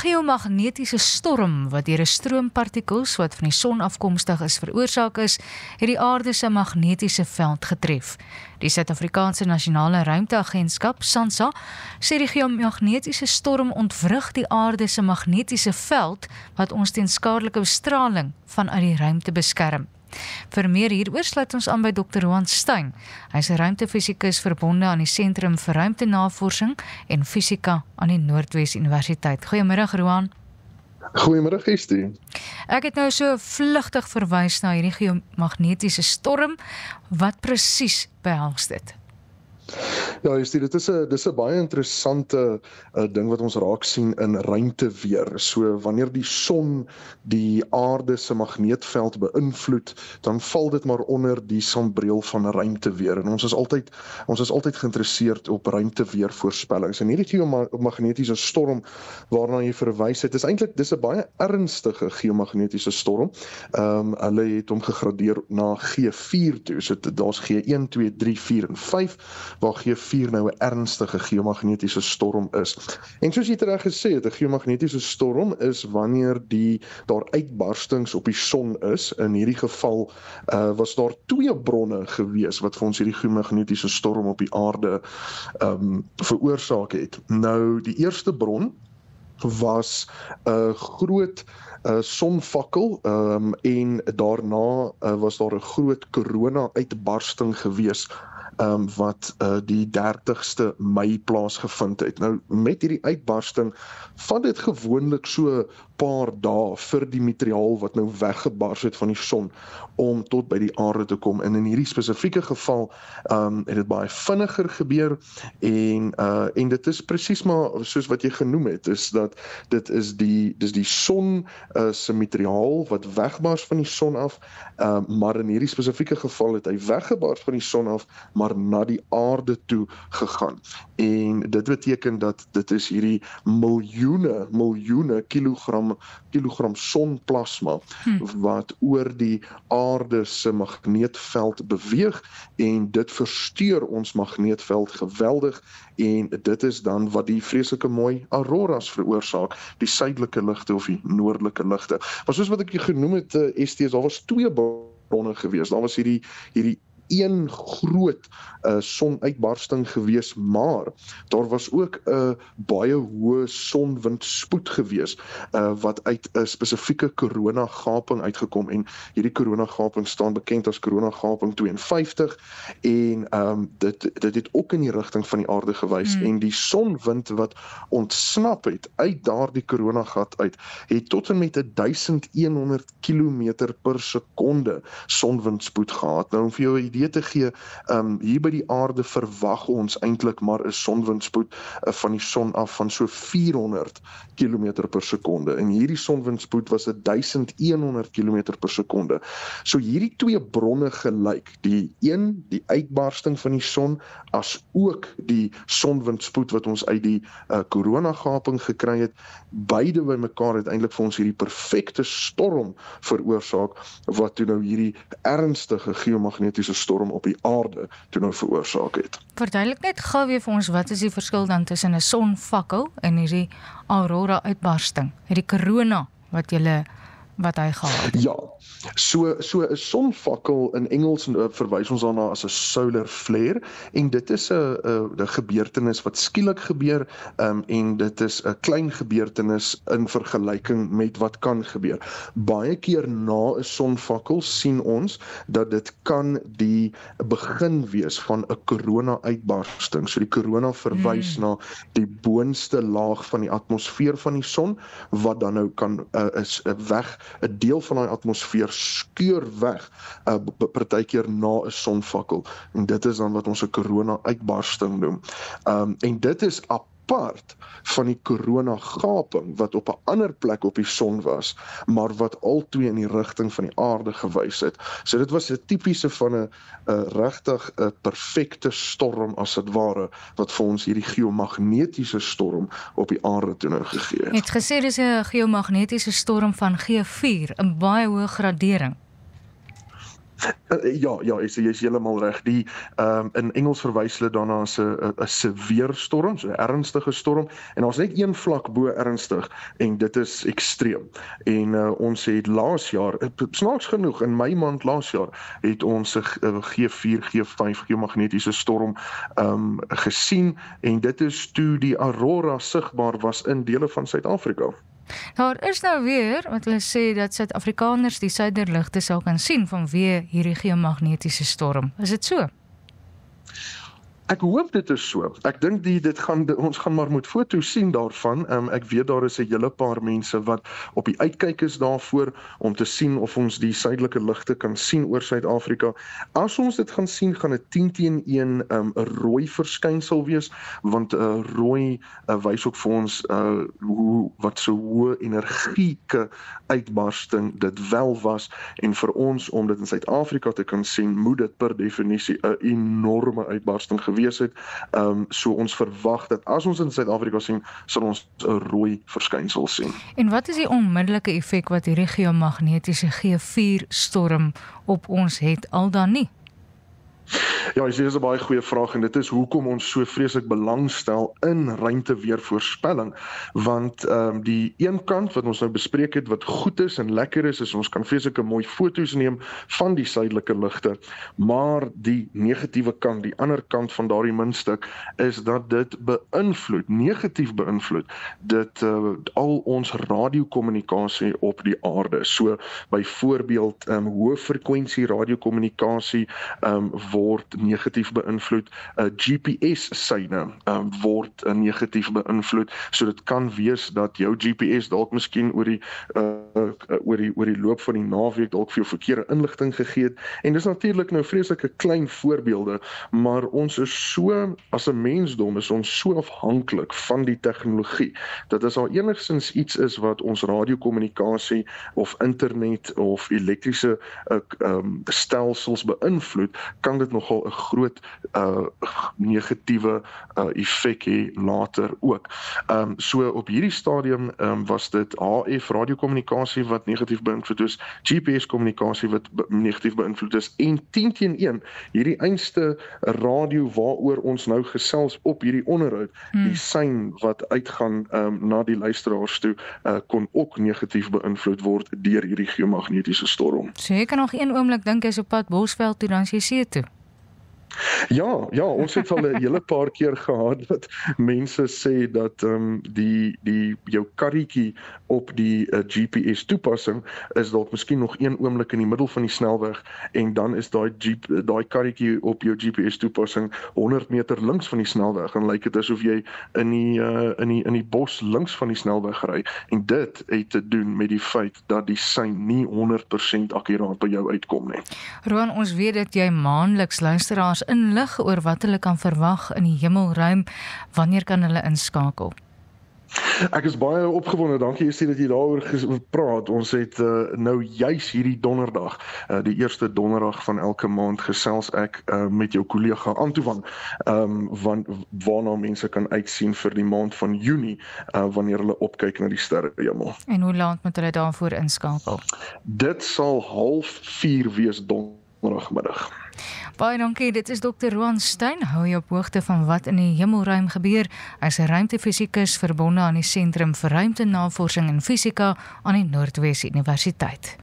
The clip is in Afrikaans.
geomagnetiese storm wat deur 'n stroompartikels wat van die son afkomstig is veroorsaak is, het die aarde se magnetiese veld getref. Die Suid-Afrikaanse Nasionale Ruimteagentskap, SANSA, sê die geomagnetiese storm ontwrig die aarde se magnetiese veld wat ons teen skadelike bestraling vanuit die ruimte beskerm. Vir meer hieroor sluit ons aan by Dr. Roan Steyn. Hy is 'n ruimtefisikus verbonde aan die Sentrum vir Ruimtenavorsing en Fisika aan die Noordwes Universiteit. Goeiemiddag, Roan. Goeiemiddag, Estie. Ek het nou so vlugtig verwys na hierdie geomagnetiese storm. Wat presies behels dit? Ja, Estie, dit is 'n baie interessante ding wat ons raak sien in ruimteweer. So wanneer die son die aarde se magneetveld beïnvloed, dan val dit maar onder die sambreel van ruimteweer. En ons is altyd geïnteresseerd op ruimteweervoorspellings. En hierdie geomagnetiese storm waarna jy verwys het, dis 'n baie ernstige geomagnetiese storm. Hulle het hom gegradeer na G4 toe. So daar's G1, 2, 3, 4 en 5. Waar G4 nou 'n ernstige geomagnetiese storm is. En soos jy reg gesê het, 'n geomagnetiese storm is wanneer daar uitbarstings op die son is. In hierdie geval was daar 2 bronne gewees wat vir ons hierdie geomagnetiese storm op die aarde veroorsaak het. Nou, die eerste bron was 'n groot sonvakkel en daarna was daar 'n groot korona-uitbarsting gewees wat die 30ste Mei plaasgevind het. Nou, met hierdie uitbarsting vat dit gewoonlik so paar dae vir die materiaal wat nou weggebars het van die son om tot by die aarde te kom. En in hierdie spesifieke geval het dit baie vinniger gebeur en dit is presies maar soos wat jy genoem het, is dat dit is die son se materiaal wat wegbars van die son af, maar in hierdie spesifieke geval het hy weggebars van die son af, maar na die aarde toe gegaan. En dit beteken dat dit is hierdie miljoene kilogram sonplasma wat oor die aarde se magneetveld beweeg en dit versteur ons magneetveld geweldig en dit is dan wat die vreeslike mooi auroras veroorsaak, die suidelike ligte of die noordelike ligte. Maar soos wat ek genoem het, ST, daar was 2 bronne gewees. Daar was hierdie een groot sonuitbarsting gewees, maar daar was ook 'n baie hoë sonwindspoed gewees wat uit 'n spesifieke koronagaping uitgekom en hierdie koronagaping staan bekend as koronagaping 52 en dit het ook in die rigting van die aarde gewys en die sonwind wat ontsnap het uit daardie koronagat uit het tot en met 1100 km per sekonde sonwindspoed gehad. Nou om vir jou 'n idee te gee, hier by die aarde verwag ons eintlik maar 'n sonwindspoed van die son af van so 400 km per sekonde. En hierdie sonwindspoed was 1100 km per sekonde. So hierdie 2 bronne gelyk, die uitbarsting van die son, as ook die sonwindspoed wat ons uit die koronagaping gekry het, beide by mekaar het eintlik vir ons hierdie perfekte storm veroorsaak, wat toe nou hierdie ernstige geomagnetiese storm op die aarde toe nou veroorsaak het. Verduidelik net gou weer vir ons, wat is die verskil dan tussen 'n sonvakkel en hierdie aurora uitbarsting, hierdie korona wat hy gehad het? Ja, so 'n sonvakkel in Engels verwys ons daarna as 'n solar flare en dit is 'n gebeurtenis wat skielik gebeur en dit is 'n klein gebeurtenis in vergelyking met wat kan gebeur. Baie keer na 'n sonvakkel sien ons dat dit kan die begin wees van 'n korona-uitbarsting. So die korona verwys na die boonste laag van die atmosfeer van die son wat dan nou kan is weg. 'n deel van daai atmosfeer skeur weg, partykeer na 'n sonvakkel. En dit is dan wat ons 'n korona-uitbarsting noem. En dit is apart van die koronagaping wat op 'n ander plek op die son was, maar wat albei in die rigting van die aarde gewys het. So dit was 'n tipiese van 'n regtig 'n perfekte storm as dit ware, wat vir ons hierdie geomagnetiese storm op die aarde toe nou gegee het. Het gesê dis 'n geomagnetiese storm van G4, 'n baie hoë gradering. Ja, jy's heeltemal reg. Die in Engels verwys hulle daarna as 'n severe storm, so 'n ernstige storm, en daar's net een vlak bo ernstig en dit is ekstreem. En ons het laas jaar, snaaks genoeg, in Mei maand laas jaar het ons 'n G4, G5 geomagnetiese storm gesien, en dit is toe die aurora sigbaar was in dele van Suid-Afrika. Daar is nou weer wat hulle sê dat Suid-Afrikaners die suiderligte sal kan sien vanweë hierdie geomagnetiese storm. Is dit so? Ek hoop dit is so. Ek dink ons gaan maar moet foto's sien daarvan. Ek weet daar is 'n hele paar mense wat op die uitkyk is daarvoor om te sien of ons die suidelike ligte kan sien oor Suid-Afrika. As ons dit gaan sien, gaan dit 10-1 'n rooi verskynsel wees, want rooi wys ook vir ons wat so hoë energieke uitbarsting dit wel was, en vir ons om dit in Suid-Afrika te kan sien, moet dit per definisie 'n enorme uitbarsting gewees het. So ons verwag dat as ons in Suid-Afrika sien, sal ons 'n rooi verskynsel sien. En wat is die onmiddellike effek wat hierdie geomagnetiese G4 storm op ons het, al dan nie? Ja, dit is 'n baie goeie vraag, en dit is hoekom ons so vreeslik belangstel in ruimteweervoorspelling, want die een kant wat ons nou bespreek het wat goed is en lekker is ons kan vreeslike mooi foto's neem van die suidelike ligte, maar die negatiewe kant, die ander kant van daardie muntstuk, is dat dit negatief beïnvloed dit al ons radiokommunikasie op die aarde. So byvoorbeeld hoë frekwensie radiokommunikasie word negatief beïnvloed, GPS-syne word negatief beïnvloed, so dit kan wees dat jou GPS dalk miskien oor die loop van die naweek dalk vir jou verkeerde inligting gegee het, en dis natuurlik nou vreeslike klein voorbeelde, maar ons is so, as 'n mensdom is ons so afhanklik van die tegnologie, dat as daar enigstens iets is wat ons radiokommunikasie of internet of elektriese stelsels beïnvloed, kan dit nogal 'n groot negatiewe effek hê later ook. So op hierdie stadium was dit HF radiokommunikasie wat negatief beïnvloed is, GPS kommunikasie wat negatief beïnvloed is, en 10-1 hierdie einste radio waaroor ons nou gesels op hierdie onderhoud, die sein wat uitgaan na die luisteraars toe, kon ook negatief beïnvloed word deur hierdie geomagnetiese storm. So jy kan nog een oomblik dink jy's op pad Bosveld toe, dan jy see toe. Ja, ons het al 'n hele paar keer gehad dat mense sê dat jou karretjie op die GPS toepassing is dalk miskien nog een oomblik in die middel van die snelweg, en dan is daai karretjie op jou GPS toepassing 100 meter links van die snelweg, en lyk dit asof jy in die bos links van die snelweg ry, en dit het te doen met die feit dat die sein nie 100% akkuraat by jou uitkom nie. Roan, ons weet dat jy maandeliks luisteraars inlig oor wat hulle kan verwag in die hemelruim. Wanneer kan hulle inskakel? Ek is baie opgewonde, dankie Estie dat jy daaroor praat. Ons het nou juis hierdie donderdag, die eerste donderdag van elke maand, gesels ek met jou kollega Antoine, waarna mense kan uitsien vir die maand van Junie, wanneer hulle opkyk na die sterrehemel. En hoe laat moet hulle daarvoor inskakel? Dit sal 3:30 wees donderdagmiddag. Baie dankie, dit is Dr. Roan Stein. Hou jy op hoogte van wat in die hemelruim gebeur. Hy is 'n ruimtefisikus verbonde aan die Sentrum vir Ruimtenavorsing en Fisika aan die Noordwes Universiteit.